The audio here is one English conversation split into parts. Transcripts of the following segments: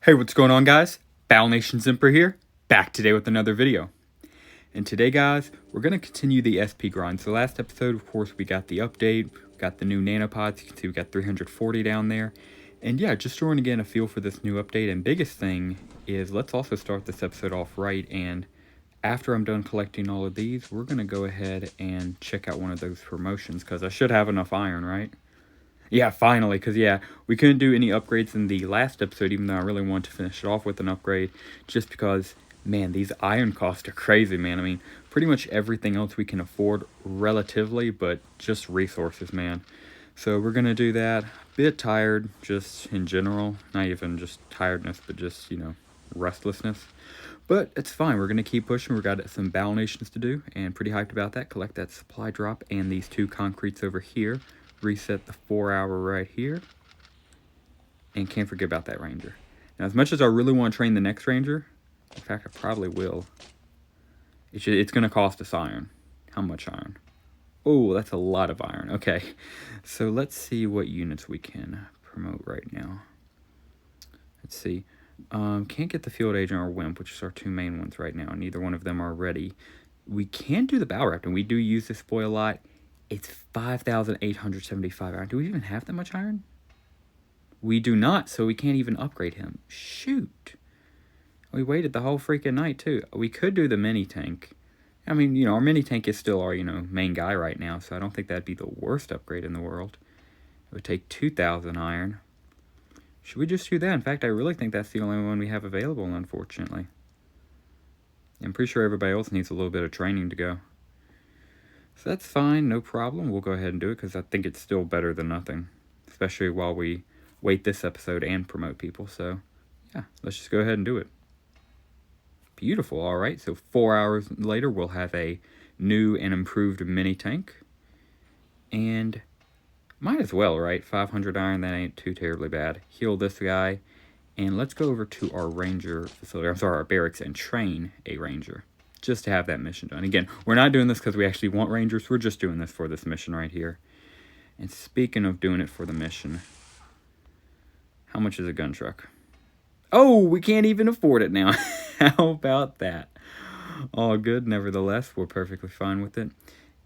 Hey, what's going on, guys? Battle Nation Zimper here, back today with another video. And today, guys, we're going to continue the SP grind. So last episode, of course, we got the update, we got the new nanopods. You can see we got 340 down there. And yeah, just throwing again a feel for this new update. And biggest thing is, let's also start this episode off right. And after I'm done collecting all of these, we're going to go ahead and check out one of those promotions, because I should have enough iron, right? Yeah, finally, because, yeah, we couldn't do any upgrades in the last episode, even though I really wanted to finish it off with an upgrade, just because, man, these iron costs are crazy, man. I mean, pretty much everything else we can afford relatively, but just resources, man. So we're going to do that. A bit tired, just in general. Not even just tiredness, but just, restlessness. But it's fine. We're going to keep pushing. We've got some battle nations to do, and pretty hyped about that. Collect that supply drop and these two concretes over here. Reset the 4-hour right here. And can't forget about that ranger. Now, as much as I really want to train the next ranger, in fact, I probably will. It's going to cost us iron. How much iron? Oh, that's a lot of iron. Okay, so let's see what units we can promote right now. Let's see. Can't get the field agent or wimp, which is our two main ones right now. Neither one of them are ready. We can do the battle raptor, and we do use this boy a lot. It's 5,875 iron. Do we even have that much iron? We do not, so we can't even upgrade him. Shoot. We waited the whole freaking night, too. We could do the mini tank. I mean, our mini tank is still our, main guy right now, so I don't think that'd be the worst upgrade in the world. It would take 2,000 iron. Should we just do that? In fact, I really think that's the only one we have available, unfortunately. I'm pretty sure everybody else needs a little bit of training to go. So that's fine, no problem. We'll go ahead and do it, because I think it's still better than nothing. Especially while we wait this episode and promote people. So, yeah, let's just go ahead and do it. Beautiful, alright. So 4 hours later, we'll have a new and improved mini tank. And might as well, right? 500 iron, that ain't too terribly bad. Heal this guy. And let's go over to our ranger facility. I'm sorry, our barracks, and train a ranger. Just to have that mission done. Again, we're not doing this because we actually want rangers. We're just doing this for this mission right here. And speaking of doing it for the mission, how much is a gun truck? Oh, we can't even afford it now. How about that? All good. Nevertheless, we're perfectly fine with it.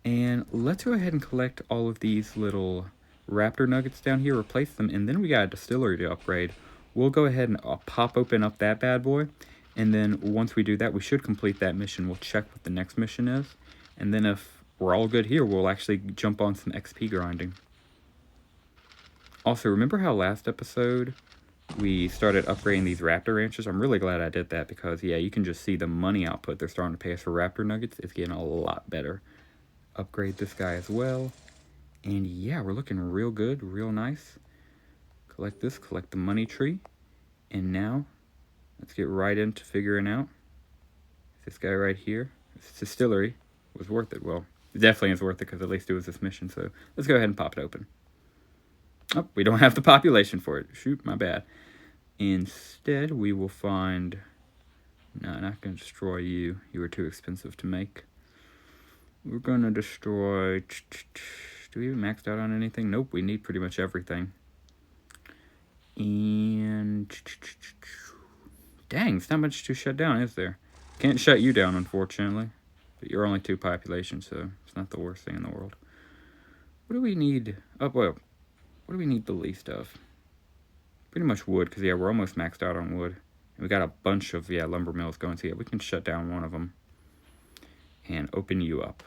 And let's go ahead and collect all of these little raptor nuggets down here, replace them, and then we got a distillery to upgrade. We'll go ahead and pop open up that bad boy. And then once we do that, we should complete that mission. We'll check what the next mission is. And then if we're all good here, we'll actually jump on some XP grinding. Also, remember how last episode we started upgrading these raptor ranches? I'm really glad I did that because, yeah, you can just see the money output they're starting to pay us for raptor nuggets. It's getting a lot better. Upgrade this guy as well. And yeah, we're looking real good, real nice. Collect this, collect the money tree. And now, let's get right into figuring out if this guy right here, this distillery, was worth it. Well, it definitely is worth it because at least it was this mission. So let's go ahead and pop it open. Oh, we don't have the population for it. Shoot, my bad. Instead, we will find... No, not going to destroy you. You were too expensive to make. We're going to destroy... Do we even maxed out on anything? Nope, we need pretty much everything. And... Dang, it's not much to shut down, is there? Can't shut you down, unfortunately. But you're only 2 population, so it's not the worst thing in the world. What do we need? Oh, well, what do we need the least of? Pretty much wood, because, yeah, we're almost maxed out on wood. And we got a bunch of, yeah, lumber mills going, so, yeah, we can shut down one of them. And open you up.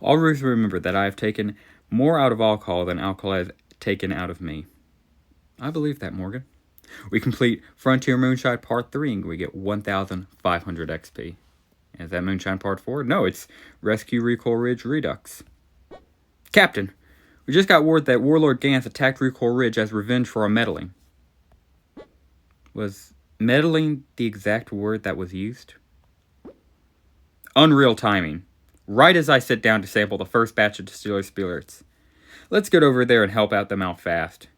Always remember that I have taken more out of alcohol than alcohol has taken out of me. I believe that, Morgan. We complete Frontier Moonshine Part 3 and we get 1,500 XP. Is that Moonshine Part 4? No, it's Rescue Recoil Ridge Redux. Captain, we just got word that Warlord Gantas attacked Recoil Ridge as revenge for our meddling. Was meddling the exact word that was used? Unreal timing. Right as I sit down to sample the first batch of distillery spirits. Let's get over there and help out them out fast.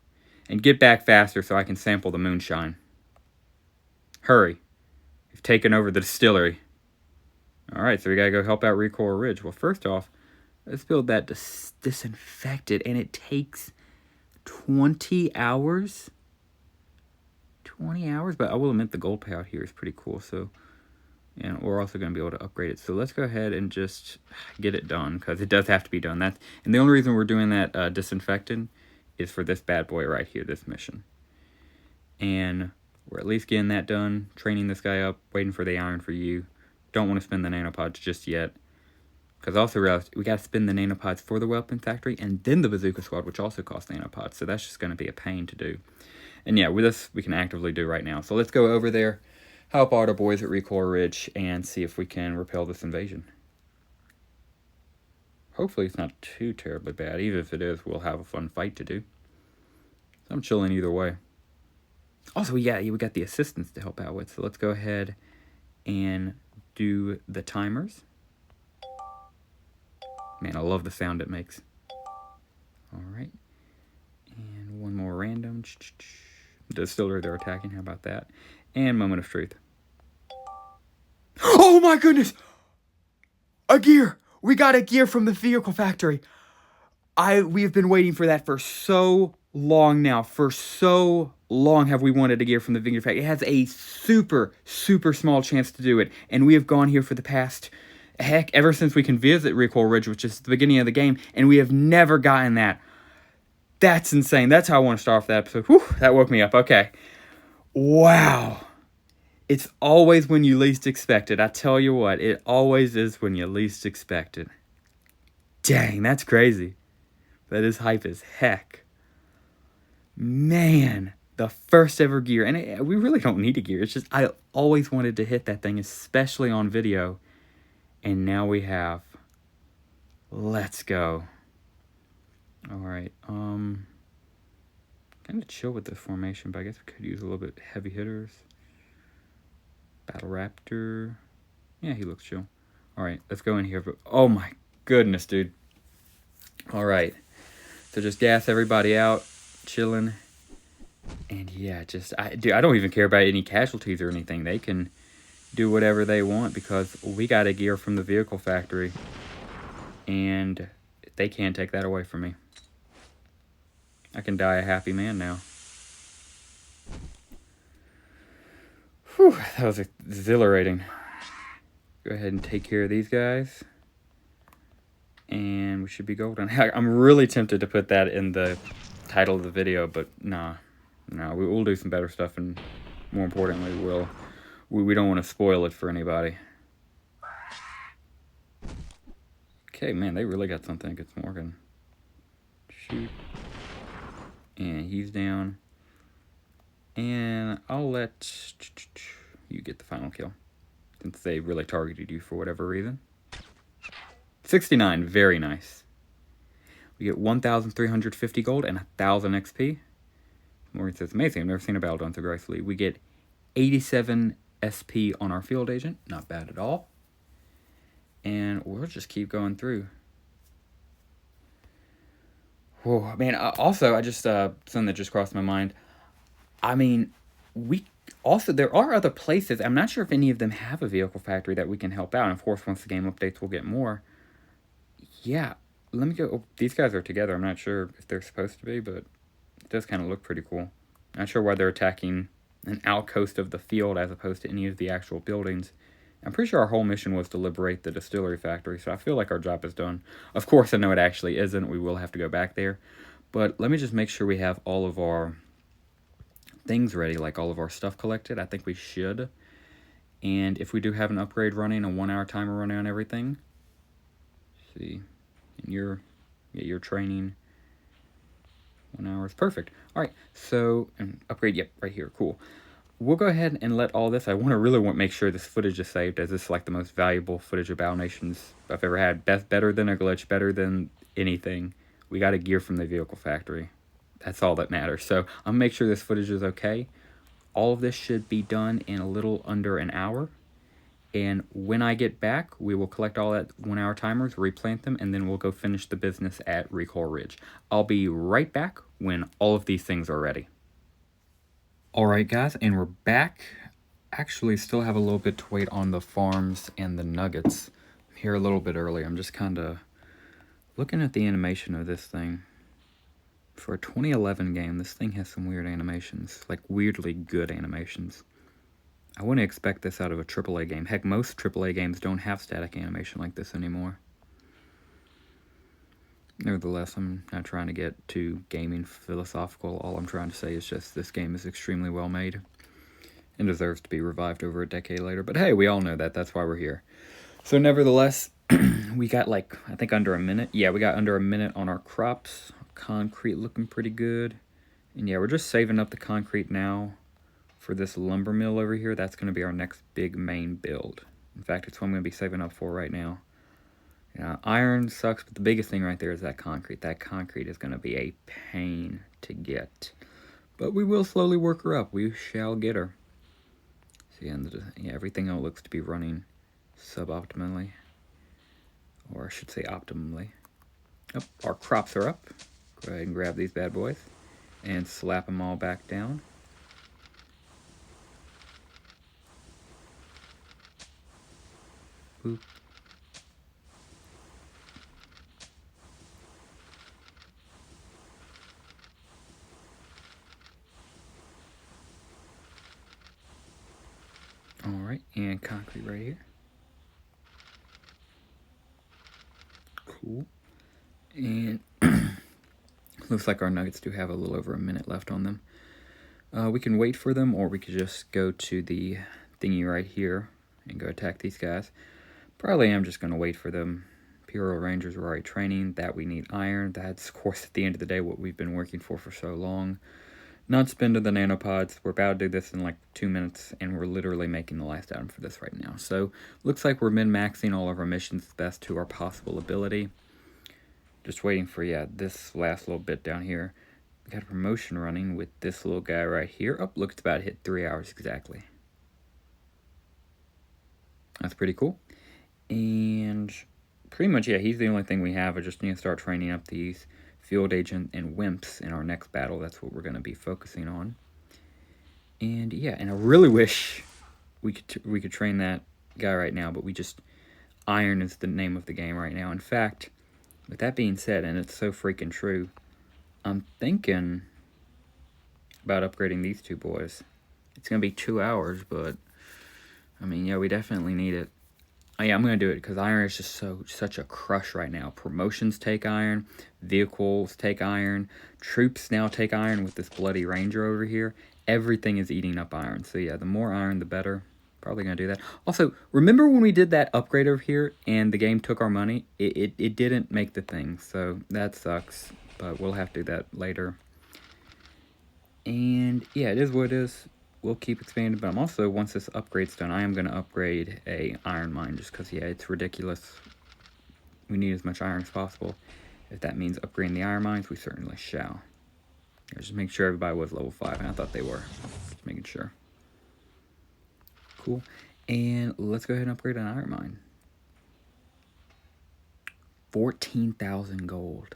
And get back faster so I can sample the moonshine. Hurry. We've taken over the distillery. Alright, so we gotta go help out Recoil Ridge. Well, first off, let's build that disinfected. And it takes 20 hours? 20 hours, but I will admit the gold payout here is pretty cool. So, and we're also going to be able to upgrade it. So let's go ahead and just get it done, because it does have to be done. And the only reason we're doing that disinfectant is for this bad boy right here, this mission. And we're at least getting that done, training this guy up, waiting for the iron for you. Don't want to spend the nanopods just yet, because also realized we got to spend the nanopods for the weapon factory and then the bazooka squad, which also costs nanopods. So that's just going to be a pain to do. And yeah, with this, we can actively do right now. So let's go over there, help out our boys at Recoil Ridge, and see if we can repel this invasion. Hopefully it's not too terribly bad. Even if it is, we'll have a fun fight to do. So I'm chilling either way. Also, yeah, we got the assistants to help out with. So let's go ahead and do the timers. Man, I love the sound it makes. All right. And one more random. Distillery they're attacking. How about that? And moment of truth. Oh my goodness! A gear! We got a gear from the vehicle factory. We have been waiting for that for so long now. For so long have we wanted a gear from the vehicle factory. It has a super, super small chance to do it. And we have gone here for the past, heck, ever since we can visit Recoil Ridge, which is the beginning of the game. And we have never gotten that. That's insane. That's how I want to start off that episode. Whew, that woke me up. Okay. Wow. It's always when you least expect it. I tell you what, it always is when you least expect it. Dang, that's crazy. That is hype as heck. Man, the first ever gear. And we really don't need a gear. It's just I always wanted to hit that thing, especially on video. And now we have. Let's go. Alright, kind of chill with this formation, but I guess we could use a little bit heavy hitters. Battle Raptor. Yeah, he looks chill. Alright, let's go in here. Oh my goodness, dude. Alright. So just gas everybody out. Chilling. And yeah, I don't even care about any casualties or anything. They can do whatever they want because we got a gear from the vehicle factory. And they can't take that away from me. I can die a happy man now. Whew, that was exhilarating. Go ahead and take care of these guys. And we should be golden. I'm really tempted to put that in the title of the video, but nah. We'll do some better stuff, and more importantly, we don't want to spoil it for anybody. Okay, man, they really got something against Morgan. Shoot. And he's down. And I'll let you get the final kill, since they really targeted you for whatever reason. 69, very nice. We get 1,350 gold and 1,000 XP. Morgan says, amazing, I've never seen a battle done so gracefully. We get 87 SP on our field agent, not bad at all. And we'll just keep going through. Whoa, man, also, I just, something that just crossed my mind. I mean, there are other places. I'm not sure if any of them have a vehicle factory that we can help out. And of course, once the game updates, we'll get more. Yeah, let me go. Oh, these guys are together. I'm not sure if they're supposed to be, but it does kind of look pretty cool. Not sure why they're attacking an outpost of the field as opposed to any of the actual buildings. I'm pretty sure our whole mission was to liberate the distillery factory, so I feel like our job is done. Of course, I know it actually isn't. We will have to go back there. But let me just make sure we have all of our things ready, like all of our stuff collected. I think we should. And if we do have an upgrade running, a 1-hour timer running on everything. Let's see. And your training. 1 hour is perfect. All right, so upgrade, yep, right here, cool. We'll go ahead and let all this. I really want to make sure this footage is saved, as this is like the most valuable footage of Battle Nations I've ever had. Better than a glitch, better than anything. We got a gear from the vehicle factory. That's all that matters. So I'm gonna make sure this footage is okay. All of this should be done in a little under an hour. And when I get back, we will collect all that 1-hour timers, replant them, and then we'll go finish the business at Recoil Ridge. I'll be right back when all of these things are ready. Alright guys, and we're back. Actually still have a little bit to wait on the farms and the nuggets. I'm here a little bit early. I'm just kind of looking at the animation of this thing. For a 2011 game, this thing has some weird animations. Like, weirdly good animations. I wouldn't expect this out of a AAA game. Heck, most AAA games don't have static animation like this anymore. Nevertheless, I'm not trying to get too gaming philosophical. All I'm trying to say is just this game is extremely well made and deserves to be revived over a decade later. But hey, we all know that. That's why we're here. So nevertheless, we got like, I think under a minute. Yeah, we got under a minute on our crops. Concrete looking pretty good. And yeah, we're just saving up the concrete now for this lumber mill over here. That's going to be our next big main build. In fact, it's what I'm going to be saving up for right now. Yeah, iron sucks, but the biggest thing right there is that concrete. That concrete is going to be a pain to get. But we will slowly work her up. We shall get her. See, yeah, everything else looks to be running suboptimally. Or I should say optimally. Oh, our crops are up. Go ahead and grab these bad boys. And slap them all back down. Boop. Alright, and concrete right here. Cool. And looks like our nuggets do have a little over a minute left on them. We can wait for them, or we could just go to the thingy right here and go attack these guys. Probably I'm just going to wait for them. Imperial Rangers are already training. That we need iron. That's, of course, at the end of the day, what we've been working for so long. Not spend the nanopods. We're about to do this in like 2 minutes, and we're literally making the last item for this right now. So, looks like we're min-maxing all of our missions best to our possible ability. Just waiting for, yeah, this last little bit down here. We got a promotion running with this little guy right here. Oh, look, it's about to hit 3 hours exactly. That's pretty cool. And pretty much, yeah, he's the only thing we have. I just need to start training up these field agent and wimps in our next battle. That's what we're going to be focusing on. And yeah, and I really wish we could train that guy right now, but we just, iron is the name of the game right now. In fact, with that being said, and it's so freaking true, I'm thinking about upgrading these two boys. It's going to be 2 hours, but I mean, yeah, we definitely need it. Oh, yeah, I'm going to do it because iron is just such a crush right now. Promotions take iron. Vehicles take iron. Troops now take iron with this bloody ranger over here. Everything is eating up iron. So, yeah, the more iron, the better. Probably going to do that. Also, remember when we did that upgrade over here and the game took our money? It didn't make the thing. So, that sucks. But we'll have to do that later. And, yeah, it is what it is. We'll keep expanding, but I'm also, once this upgrade's done, I am going to upgrade a iron mine, just because, yeah, it's ridiculous. We need as much iron as possible. If that means upgrading the iron mines, we certainly shall. Just make sure everybody was level 5, and I thought they were. Just making sure. Cool. And let's go ahead and upgrade an iron mine. 14,000 gold.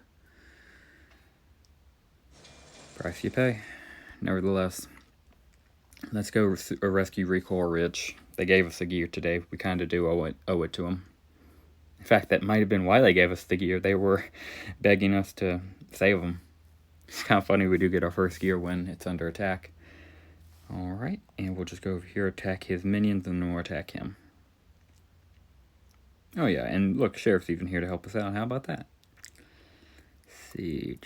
Price you pay. Nevertheless, let's go rescue Recoil Ridge. They gave us the gear today. We kind of do owe it to them. In fact, that might have been why they gave us the gear. They were begging us to save them. It's kind of funny we do get our first gear when it's under attack. Alright, and we'll just go over here, attack his minions, and then we'll attack him. Oh yeah, and look, Sheriff's even here to help us out. How about that? Let's see.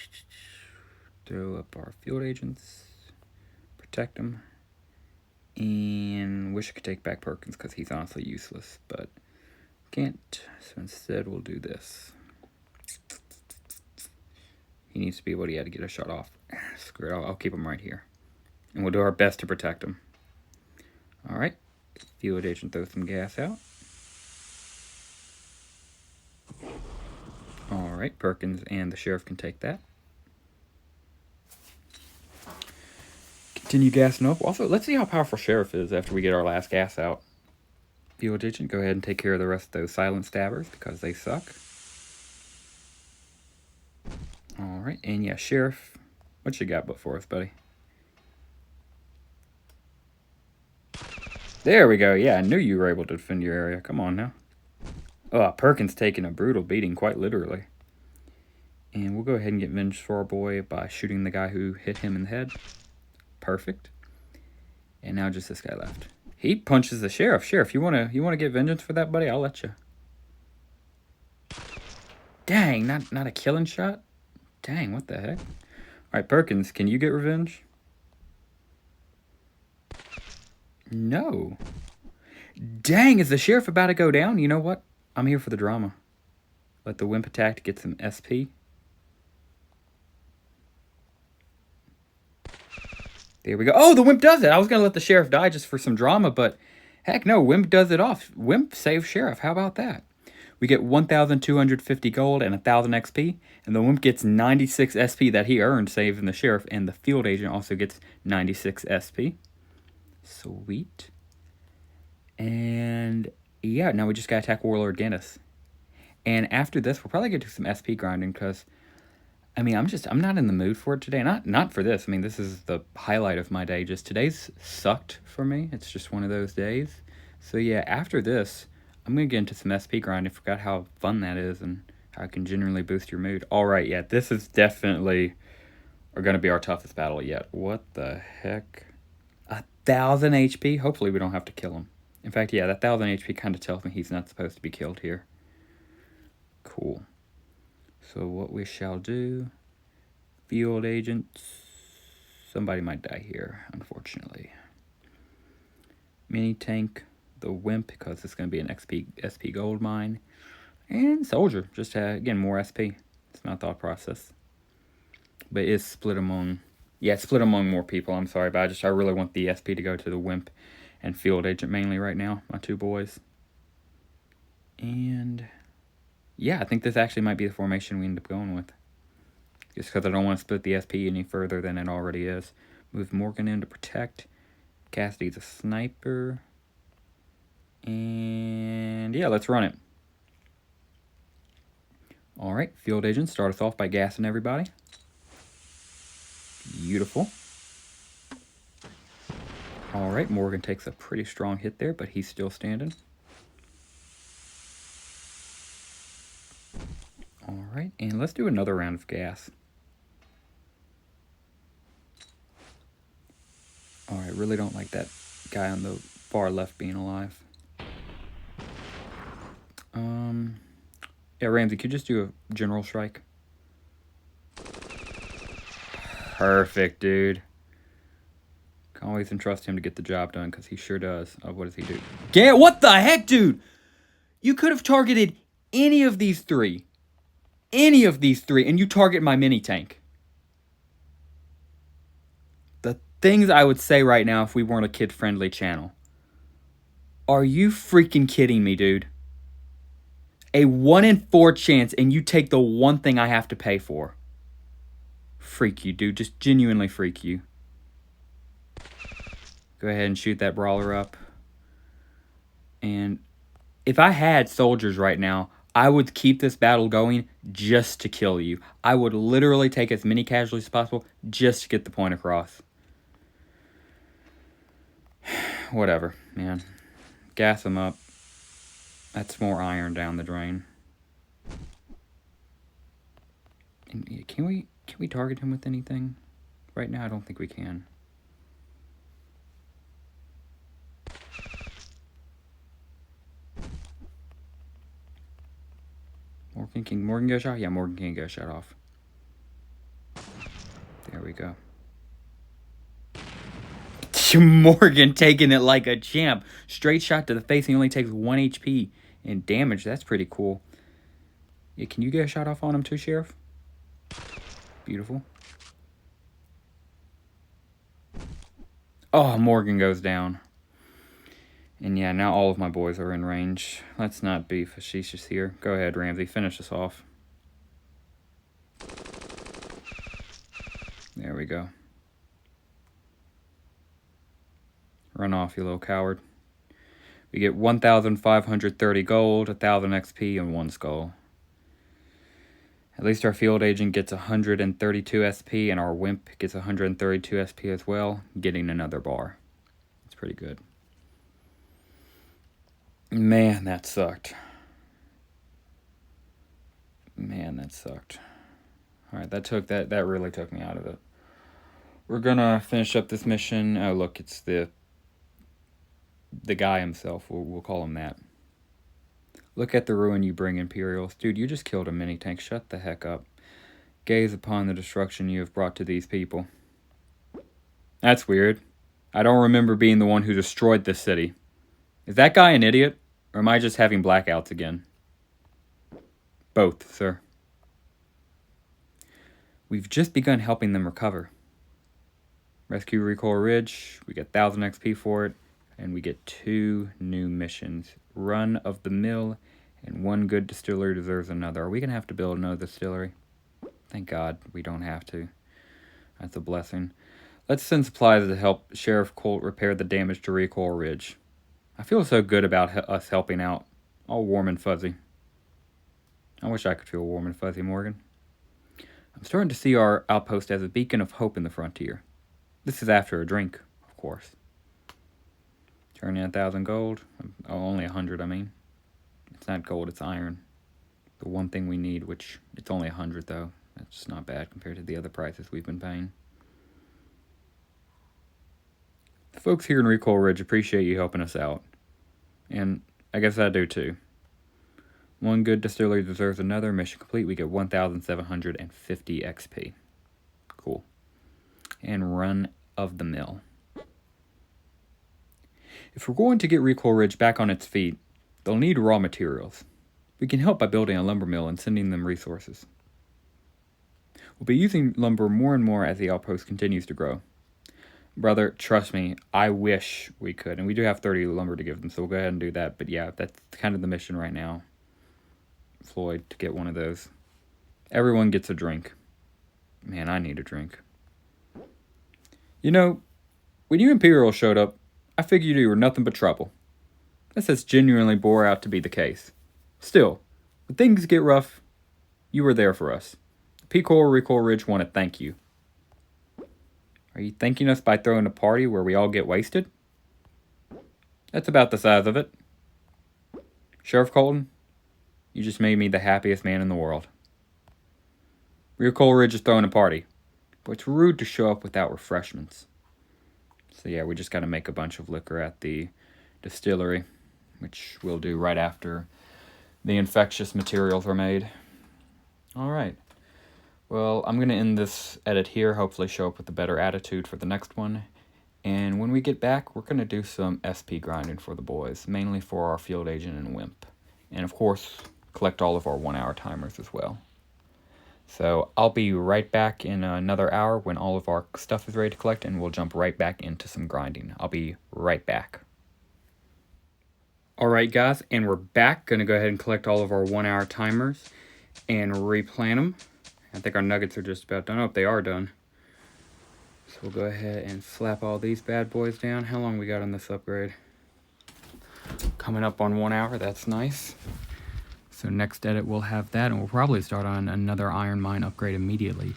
Throw up our field agents. Protect them. And wish I could take back Perkins because he's honestly useless, but can't. So instead, we'll do this. He needs to be able to, yeah, to get a shot off. Screw it, I'll keep him right here. And we'll do our best to protect him. Alright. Field agent throw some gas out. Alright, Perkins and the sheriff can take that. Continue gassing up. Also, let's see how powerful Sheriff is after we get our last gas out. Field agent, go ahead and take care of the rest of those silent stabbers because they suck. Alright, and yeah, Sheriff, what you got for us, buddy? There we go. Yeah, I knew you were able to defend your area. Come on now. Oh, Perkins taking a brutal beating, quite literally. And we'll go ahead and get vengeance for our boy by shooting the guy who hit him in the head. Perfect. And now just this guy left. He punches the sheriff. Sheriff, you wanna get vengeance for that, buddy? I'll let you. Dang, not a killing shot? Dang, what the heck? Alright, Perkins, can you get revenge? No. Dang, is the sheriff about to go down? You know what? I'm here for the drama. Let the wimp attack to get some SP. There we go. Oh, the wimp does it. I was going to let the sheriff die just for some drama, but heck no, wimp does it off. Wimp saves sheriff. How about that? We get 1,250 gold and 1,000 XP, and the wimp gets 96 SP that he earned saving the sheriff, and the field agent also gets 96 SP. Sweet. And yeah, now we just got to attack Warlord Gantas. And after this, we'll probably get to some SP grinding because, I mean, I'm not in the mood for it today. Not for this. I mean, this is the highlight of my day. Just today's sucked for me. It's just one of those days. So yeah, after this, I'm going to get into some SP grinding. I forgot how fun that is and how it can generally boost your mood. All right, yeah, this is definitely going to be our toughest battle yet. What the heck? 1,000 HP? Hopefully we don't have to kill him. In fact, yeah, that 1,000 HP kind of tells me he's not supposed to be killed here. Cool. So what we shall do, field agents, somebody might die here, unfortunately. Mini tank, the wimp, because it's going to be an SP gold mine, and soldier, just again, more SP. It's my thought process. But it's split among, yeah, it's split among more people, I'm sorry, but I really want the SP to go to the wimp and field agent mainly right now, my two boys. And yeah, I think this actually might be the formation we end up going with. Just because I don't want to split the SP any further than it already is. Move Morgan in to protect. Cassidy's a sniper. And yeah, let's run it. Alright, field agent, start us off by gassing everybody. Beautiful. Alright, Morgan takes a pretty strong hit there, but he's still standing. Alright, and let's do another round of gas. Alright, really don't like that guy on the far left being alive. Yeah, Ramsey, could you just do a general strike? Perfect, dude. Can always entrust him to get the job done, because he sure does. Oh, what does he do? Yeah, what the heck, dude? You could have targeted any of these three. Any of these three, and you target my mini tank. The things I would say right now if we weren't a kid-friendly channel. Are you freaking kidding me, dude? A 1 in 4 chance, and you take the one thing I have to pay for. Freak you, dude. Just genuinely freak you. Go ahead and shoot that brawler up. And if I had soldiers right now, I would keep this battle going just to kill you. I would literally take as many casualties as possible just to get the point across. Whatever, man. Gas them up. That's more iron down the drain. And can we target him with anything? Right now, I don't think we can. Morgan go shot? Yeah, Morgan can go shut off. There we go. Morgan taking it like a champ. Straight shot to the face. He only takes 1 HP in damage. That's pretty cool. Yeah, can you get a shot off on him too, Sheriff? Beautiful. Oh, Morgan goes down. And yeah, now all of my boys are in range. Let's not be facetious here. Go ahead, Ramsey. Finish us off. There we go. Run off, you little coward. We get 1,530 gold, 1,000 XP, and 1 skull. At least our field agent gets 132 SP, and our wimp gets 132 SP as well, getting another bar. It's pretty good. Man, that sucked. Man, that sucked. Alright, that really took me out of it. We're gonna finish up this mission. Oh, look, it's the guy himself. We'll call him that. Look at the ruin you bring, Imperials. Dude, you just killed a mini-tank. Shut the heck up. Gaze upon the destruction you have brought to these people. That's weird. I don't remember being the one who destroyed this city. Is that guy an idiot? Or am I just having blackouts again? Both, sir. We've just begun helping them recover. Rescue Recoil Ridge. We get 1,000 XP for it. And we get 2 new missions. Run of the mill. And one good distillery deserves another. Are we going to have to build another distillery? Thank God we don't have to. That's a blessing. Let's send supplies to help Sheriff Colt repair the damage to Recoil Ridge. I feel so good about us helping out. All warm and fuzzy. I wish I could feel warm and fuzzy, Morgan. I'm starting to see our outpost as a beacon of hope in the frontier. This is after a drink, of course. Turn in 1,000 gold. Oh, only 100, I mean. It's not gold, it's iron. The one thing we need, which it's only 100 though. That's not bad compared to the other prices we've been paying. The folks here in Recoil Ridge appreciate you helping us out. And I guess I do too. One good distillery deserves another. Mission complete. We get 1,750 XP. Cool. And run of the mill. If we're going to get Recoil Ridge back on its feet, they'll need raw materials. We can help by building a lumber mill and sending them resources. We'll be using lumber more and more as the outpost continues to grow. Brother, trust me, I wish we could. And we do have 30 lumber to give them, so we'll go ahead and do that. But yeah, that's kind of the mission right now. Floyd, to get one of those. Everyone gets a drink. Man, I need a drink. You know, when you Imperials showed up, I figured you were nothing but trouble. This has genuinely bore out to be the case. Still, when things get rough, you were there for us. The Recoil Ridge want to thank you. Are you thanking us by throwing a party where we all get wasted? That's about the size of it. Sheriff Colton, you just made me the happiest man in the world. Recoil Ridge is throwing a party, but it's rude to show up without refreshments. So yeah, we just got to make a bunch of liquor at the distillery, which we'll do right after the infectious materials are made. Alright. Well, I'm going to end this edit here, hopefully show up with a better attitude for the next one. And when we get back, we're going to do some SP grinding for the boys, mainly for our field agent and wimp. And of course, collect all of our 1-hour timers as well. So I'll be right back in another hour when all of our stuff is ready to collect, and we'll jump right back into some grinding. I'll be right back. Alright guys, and we're back. Going to go ahead and collect all of our 1-hour timers and replan them. I think our nuggets are just about done. Oh, they are done. So we'll go ahead and slap all these bad boys down. How long we got on this upgrade? Coming up on 1 hour, that's nice. So next edit we'll have that, and we'll probably start on another iron mine upgrade immediately.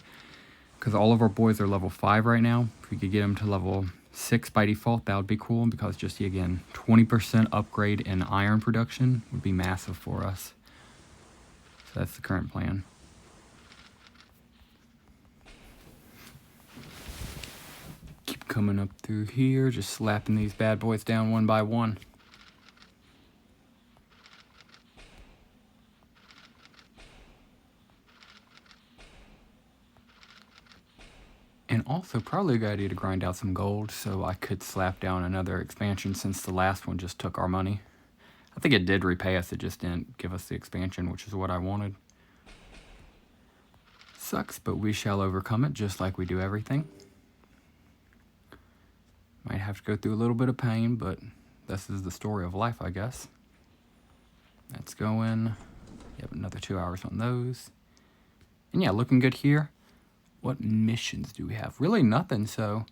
Because all of our boys are level 5 right now. If we could get them to level 6 by default, that would be cool. Because just again, 20% upgrade in iron production would be massive for us. So that's the current plan. Keep coming up through here, just slapping these bad boys down one by one. And also, probably a good idea to grind out some gold so I could slap down another expansion since the last one just took our money. I think it did repay us, it just didn't give us the expansion, which is what I wanted. Sucks, but we shall overcome it just like we do everything. Might have to go through a little bit of pain, but this is the story of life, I guess. Let's go in. Yep, another 2 hours on those. And yeah, looking good here. What missions do we have? Really nothing, so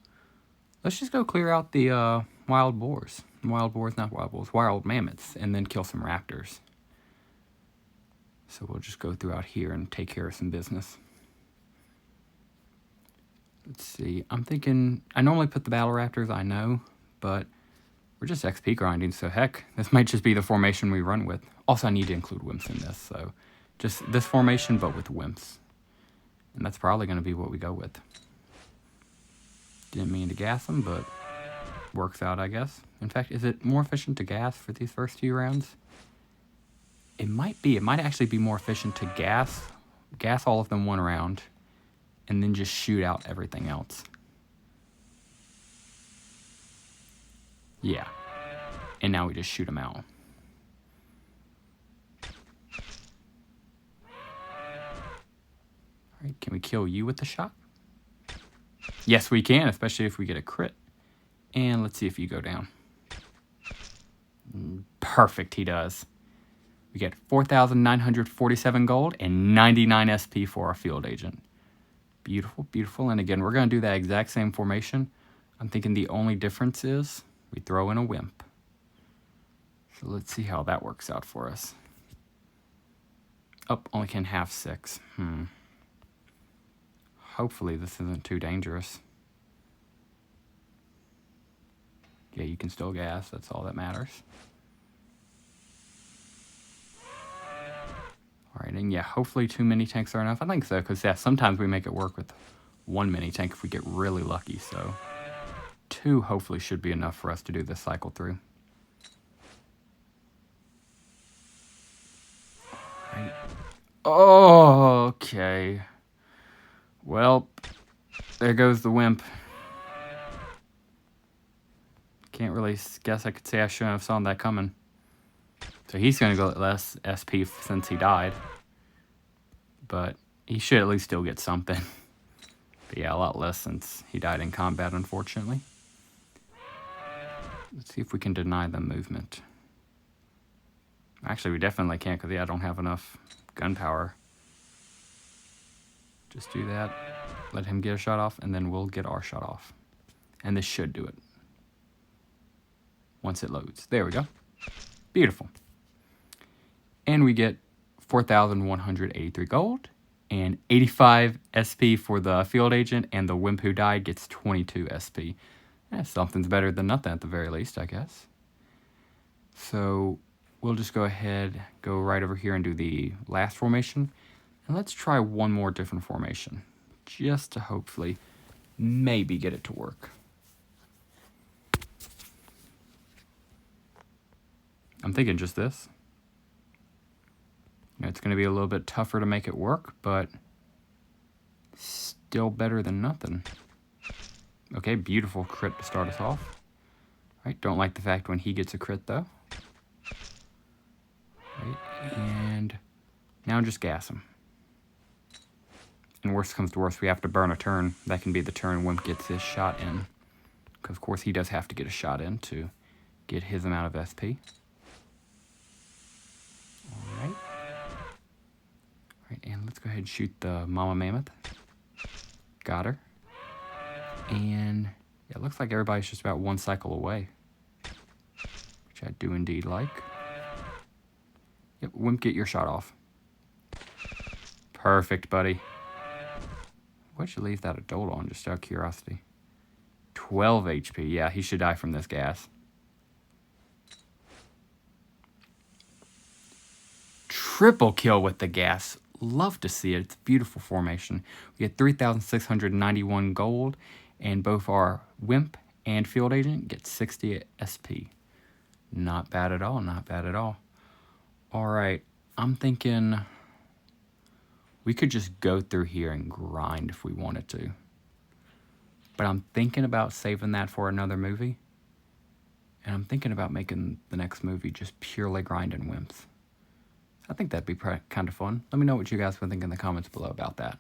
let's just go clear out the wild boars. Wild boars, not wild boars, wild mammoths, and then kill some raptors. So we'll just go throughout here and take care of some business. Let's see, I'm thinking, I normally put the battle raptors, I know, but we're just XP grinding, so heck, this might just be the formation we run with. Also, I need to include wimps in this, so just this formation, but with wimps. And that's probably going to be what we go with. Didn't mean to gas them, but works out, I guess. In fact, is it more efficient to gas for these first few rounds? It might be. It might actually be more efficient to gas all of them one round, and then just shoot out everything else. Yeah. And now we just shoot them out. Alright, can we kill you with the shot? Yes, we can, especially if we get a crit. And let's see if you go down. Perfect, he does. We get 4,947 gold and 99 SP for our field agent. Beautiful, beautiful. And again, we're going to do that exact same formation. I'm thinking the only difference is we throw in a wimp. So let's see how that works out for us. Oh, only can have 6. Hopefully this isn't too dangerous. Yeah, you can still gas. That's all that matters. Alright, and yeah, hopefully 2 mini tanks are enough. I think so, because yeah, sometimes we make it work with 1 mini tank if we get really lucky. So 2 hopefully should be enough for us to do this cycle through. Alright. Oh, okay. Well, there goes the wimp. Can't really guess I could say I shouldn't have saw that coming. So he's going to go at less SP since he died. But he should at least still get something. But yeah, a lot less since he died in combat, unfortunately. Let's see if we can deny them movement. Actually, we definitely can't because, yeah, I don't have enough gun power. Just do that. Let him get a shot off, and then we'll get our shot off. And this should do it. Once it loads. There we go. Beautiful. And we get 4,183 gold and 85 SP for the field agent, and the wimp who died gets 22 SP. Something's better than nothing at the very least, I guess. So we'll just go ahead, go right over here and do the last formation. And let's try one more different formation, just to hopefully maybe get it to work. I'm thinking just this. You know, it's going to be a little bit tougher to make it work, but still better than nothing. Okay, beautiful crit to start us off. Right, don't like the fact when he gets a crit, though. Right, and now just gas him. And worst comes to worst, we have to burn a turn. That can be the turn Wimp gets his shot in. Because, of course, he does have to get a shot in to get his amount of SP. Alright. Alright, and let's go ahead and shoot the Mama Mammoth. Got her. And yeah, it looks like everybody's just about one cycle away. Which I do indeed like. Yep, Wimp, get your shot off. Perfect, buddy. Why'd you leave that adult on, just out of curiosity? 12 HP. Yeah, he should die from this gas. Triple kill with the gas. Love to see it. It's a beautiful formation. We get 3,691 gold, and both our Wimp and Field Agent get 60 SP. Not bad at all, not bad at all. Alright, I'm thinking we could just go through here and grind if we wanted to. But I'm thinking about saving that for another movie. And I'm thinking about making the next movie just purely grinding Wimps. I think that'd be kind of fun. Let me know what you guys would think in the comments below about that.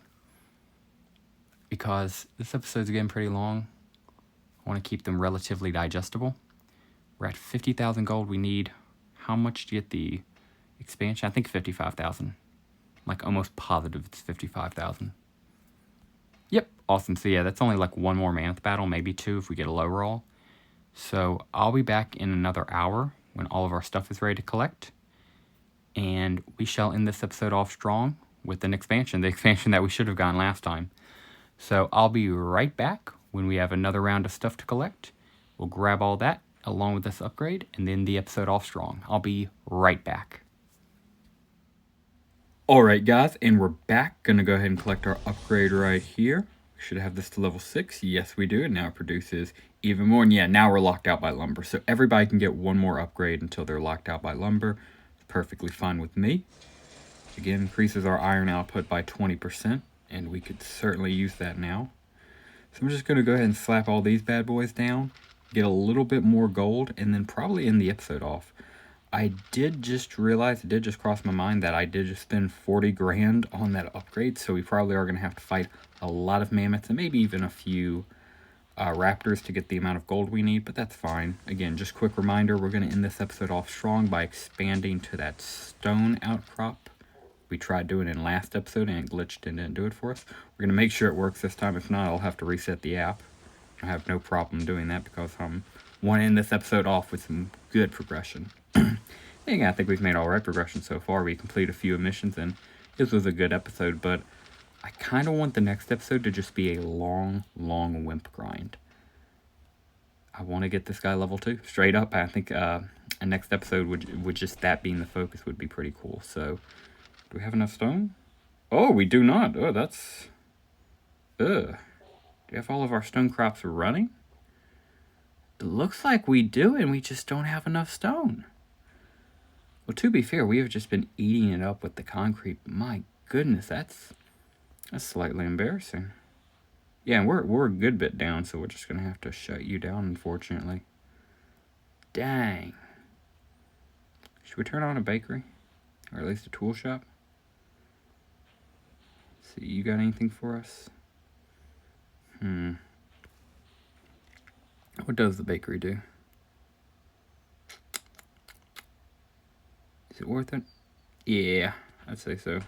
Because this episode's getting pretty long. I want to keep them relatively digestible. We're at 50,000 gold. We need how much to get the expansion? I think 55,000. Like almost positive it's 55,000. Yep, awesome. So yeah, that's only like one more Mammoth battle, maybe two if we get a low roll. So I'll be back in another hour when all of our stuff is ready to collect. And we shall end this episode off strong with an expansion, the expansion that we should have gotten last time. So I'll be right back when we have another round of stuff to collect. We'll grab all that along with this upgrade and then the episode off strong. I'll be right back. Alright guys, and we're back. Gonna go ahead and collect our upgrade right here. Should have this to level 6. Yes, we do. And now it produces even more. And yeah, now we're locked out by lumber. So everybody can get one more upgrade until they're locked out by lumber. It's perfectly fine with me. Again, increases our iron output by 20. And we could certainly use that now. So I'm just gonna go ahead and slap all these bad boys down. Get a little bit more gold. And then probably end the episode off. I did just realize, it did just cross my mind that I did just spend 40 grand on that upgrade, so we probably are going to have to fight a lot of mammoths and maybe even a few raptors to get the amount of gold we need, but that's fine. Again, just quick reminder, we're going to end this episode off strong by expanding to that stone outcrop. We tried doing it in last episode and it glitched and didn't do it for us. We're going to make sure it works this time. If not, I'll have to reset the app. I have no problem doing that because I want to end this episode off with some good progression. Yeah, I think we've made all right progression so far. We completed a few missions, and this was a good episode, but I kind of want the next episode to just be a long, long wimp grind. I want to get this guy level 2. Straight up, I think a next episode would just that being the focus would be pretty cool. So, do we have enough stone? Oh, we do not. Oh, that's... Do we have all of our stone crops running? It looks like we do, and we just don't have enough stone. Well, to be fair, we have just been eating it up with the concrete. My goodness, that's slightly embarrassing. Yeah, and we're a good bit down, so we're just going to have to shut you down, unfortunately. Dang. Should we turn on a bakery? Or at least a tool shop? See, you got anything for us? What does the bakery do? Is it worth it? Yeah, I'd say so.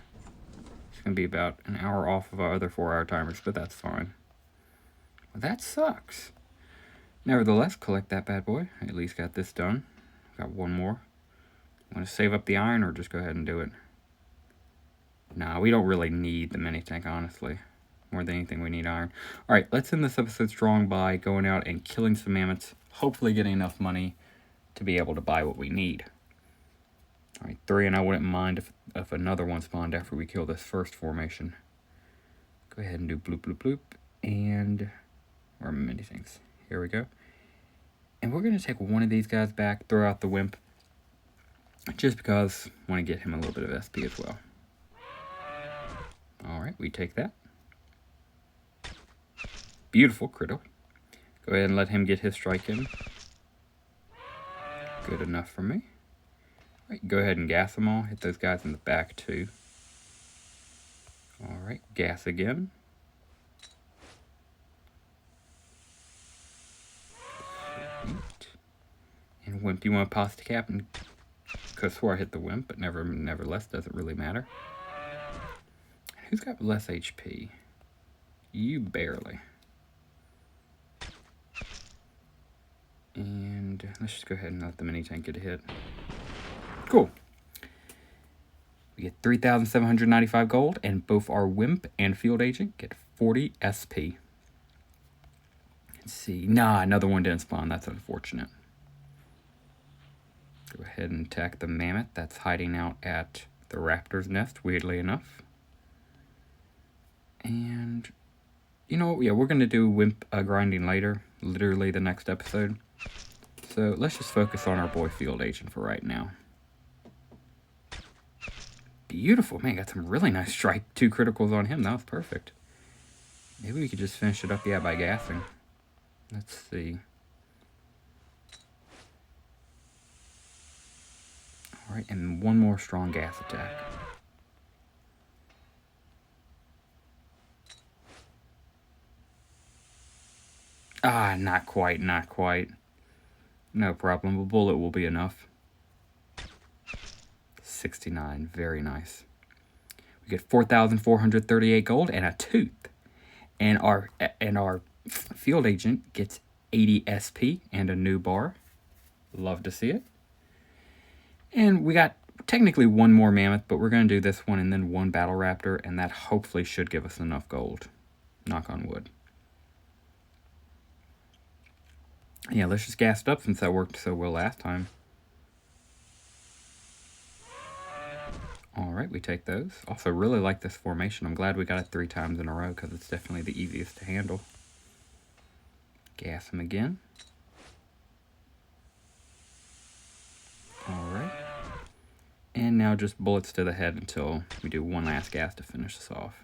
It's going to be about an hour off of our other 4-hour timers, but that's fine. Well, that sucks. Nevertheless, collect that bad boy. I at least got this done. Got one more. Want to save up the iron or just go ahead and do it? Nah, we don't really need the mini tank, honestly. More than anything, we need iron. Alright, let's end this episode strong by going out and killing some mammoths. Hopefully getting enough money to be able to buy what we need. Alright, 3, and I wouldn't mind if another one spawned after we kill this first formation. Go ahead and do bloop, bloop, bloop, and... or many things. Here we go. And we're going to take one of these guys back, throw out the wimp, just because I want to get him a little bit of SP as well. Alright, we take that. Beautiful, critical. Go ahead and let him get his strike in. Good enough for me. Alright, go ahead and gas them all. Hit those guys in the back too. Alright, gas again. Sweet. And wimp, you want to pause the cap? And could have swore I hit the wimp, but nevertheless, doesn't really matter. Who's got less HP? You barely. And let's just go ahead and let the mini tank get a hit. Cool. We get 3,795 gold, and both our wimp and field agent get 40 SP. Let's see. Nah, another one didn't spawn. That's unfortunate. Go ahead and attack the mammoth that's hiding out at the raptor's nest, weirdly enough. And, you know what? Yeah, we're going to do wimp grinding later, literally the next episode. So let's just focus on our boy field agent for right now. Beautiful. Man, got some really nice strike. 2 criticals on him. That was perfect. Maybe we could just finish it up, yeah, by gassing. Let's see. Alright, and one more strong gas attack. Ah, not quite, not quite. No problem, a bullet will be enough. 69, very nice. We get 4,438 gold and a tooth. And our field agent gets 80 SP and a new bar. Love to see it. And we got technically one more mammoth, but we're going to do this one and then one battle raptor, and that hopefully should give us enough gold. Knock on wood. Yeah, let's just gas it up since that worked so well last time. All Alright, we take those. Also, really like this formation. I'm glad we got it 3 times in a row because it's definitely the easiest to handle. Gas them again. Alright. And now just bullets to the head until we do one last gas to finish this off.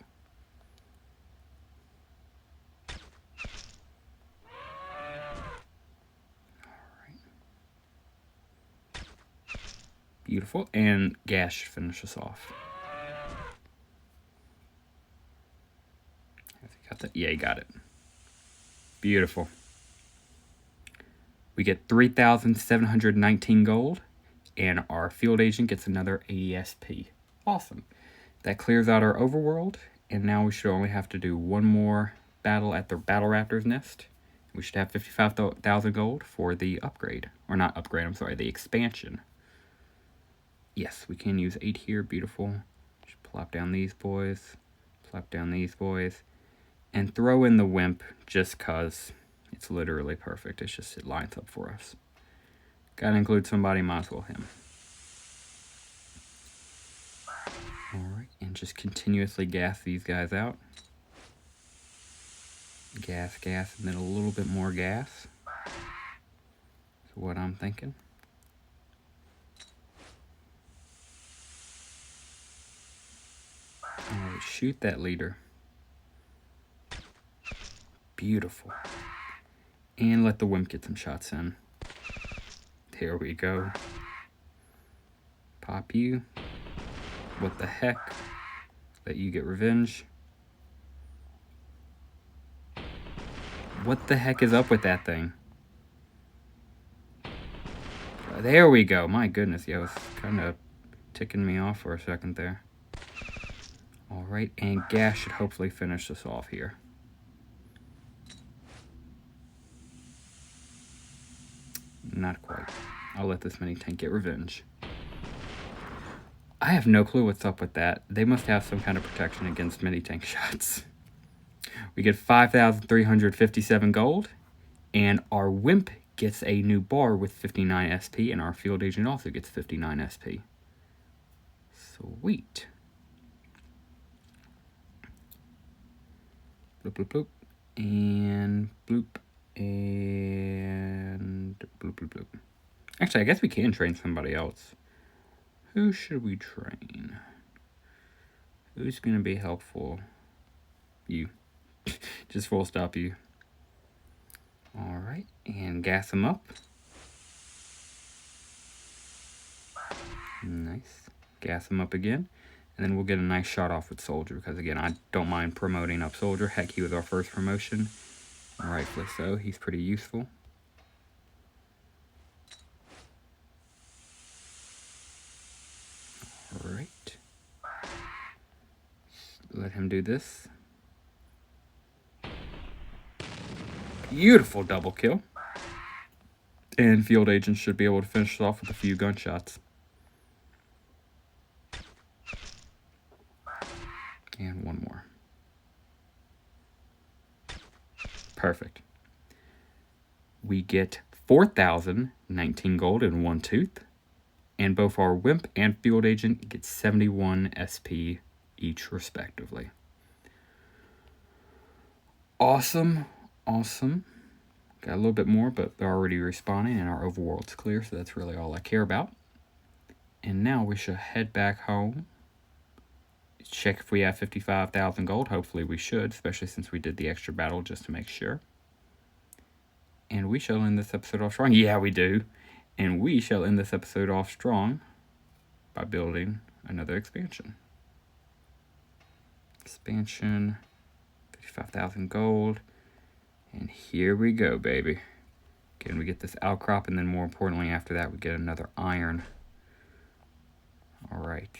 Beautiful, and gas should finish us off. Has he got that? Yeah, he got it. Beautiful. We get 3,719 gold, and our field agent gets another 80 SP. Awesome. That clears out our overworld, and now we should only have to do one more battle at the Battle Raptor's nest. We should have 55,000 gold for the upgrade. Or not upgrade, I'm sorry, the expansion. Yes, we can use 8 here. Beautiful. Just plop down these boys. Plop down these boys. And throw in the Wimp just because it's literally perfect. It's just, it lines up for us. Gotta include somebody, might as well him. Alright, and just continuously gas these guys out. Gas, gas, and then a little bit more gas. That's what I'm thinking. Alright, shoot that leader. Beautiful. And let the Wimp get some shots in. There we go. Pop you. What the heck? Let you get revenge. What the heck is up with that thing? There we go. My goodness, yeah, it was kind of ticking me off for a second there. Alright, and gas should hopefully finish this off here. Not quite. I'll let this mini tank get revenge. I have no clue what's up with that. They must have some kind of protection against mini tank shots. We get 5,357 gold, and our Wimp gets a new bar with 59 SP, and our field agent also gets 59 SP. Sweet. Bloop, bloop, bloop. And bloop. And bloop, bloop, bloop. Actually, I guess we can train somebody else. Who should we train? Who's going to be helpful? You. Just full stop you. Alright, and gas them up. Nice. Gas them up again. And then we'll get a nice shot off with Soldier, because again, I don't mind promoting up Soldier. Heck, he was our first promotion. Rightfully so, he's pretty useful. Alright. Let him do this. Beautiful double kill. And field agents should be able to finish it off with a few gunshots. And one more. Perfect. We get 4,019 gold and 1 tooth. And both our Wimp and field agent get 71 SP each respectively. Awesome. Awesome. Got a little bit more, but they're already respawning and our overworld's clear, so that's really all I care about. And now we should head back home. Check if we have 55,000 gold. Hopefully we should, especially since we did the extra battle just to make sure. And we shall end this episode off strong. Yeah, we do. And we shall end this episode off strong by building another expansion. Expansion, 55,000 gold. And here we go, baby. Again, we get this outcrop, and then more importantly, after that, we get another iron. Alright.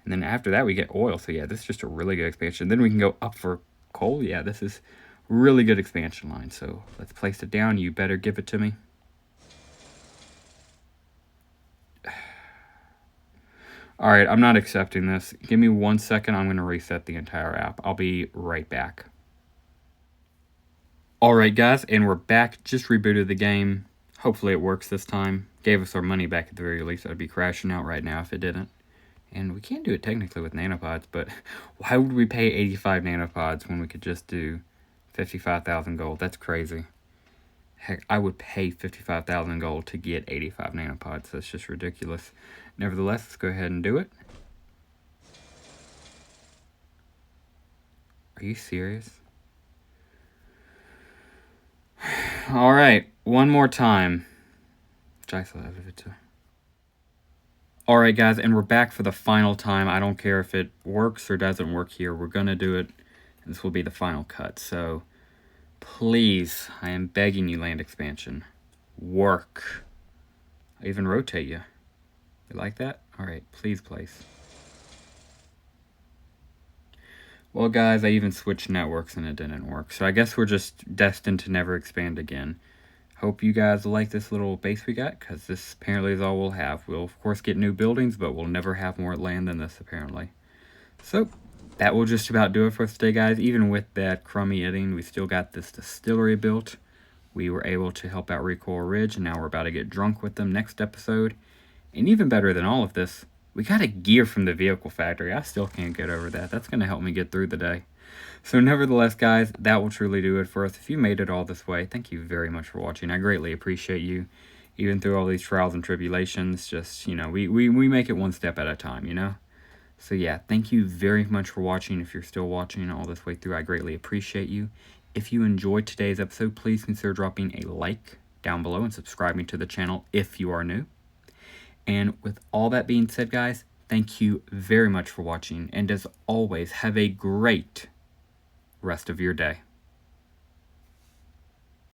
And then after that, we get oil. So yeah, this is just a really good expansion. Then we can go up for coal. Yeah, this is really good expansion line. So let's place it down. You better give it to me. Alright, I'm not accepting this. Give me 1 second. I'm going to reset the entire app. I'll be right back. Alright guys, and we're back. Just rebooted the game. Hopefully it works this time. Gave us our money back at the very least. I'd be crashing out right now if it didn't. And we can't do it technically with nanopods, but why would we pay 85 nanopods when we could just do 55,000 gold? That's crazy. Heck, I would pay 55,000 gold to get 85 nanopods. That's just ridiculous. Nevertheless, let's go ahead and do it. Are you serious? Alright, one more time. Alright guys, and we're back for the final time. I don't care if it works or doesn't work here. We're gonna do it. This will be the final cut. So, please, I am begging you, land expansion. Work. I even rotate you. You like that? Alright, please place. Well guys, I even switched networks and it didn't work. So I guess we're just destined to never expand again. Hope you guys like this little base we got, because this apparently is all we'll have. We'll of course get new buildings, but we'll never have more land than this apparently. So that will just about do it for us today, guys. Even with that crummy editing, we still got this distillery built. We were able to help out Recoil Ridge, and now we're about to get drunk with them next episode. And even better than all of this, we got a gear from the vehicle factory. I still can't get over that. That's going to help me get through the day. So nevertheless, guys, that will truly do it for us. If you made it all this way, thank you very much for watching. I greatly appreciate you. Even through all these trials and tribulations, just, you know, we make it one step at a time, you know? So yeah, thank you very much for watching. If you're still watching all this way through, I greatly appreciate you. If you enjoyed today's episode, please consider dropping a like down below and subscribing to the channel if you are new. And with all that being said, guys, thank you very much for watching. And as always, have a great rest of your day.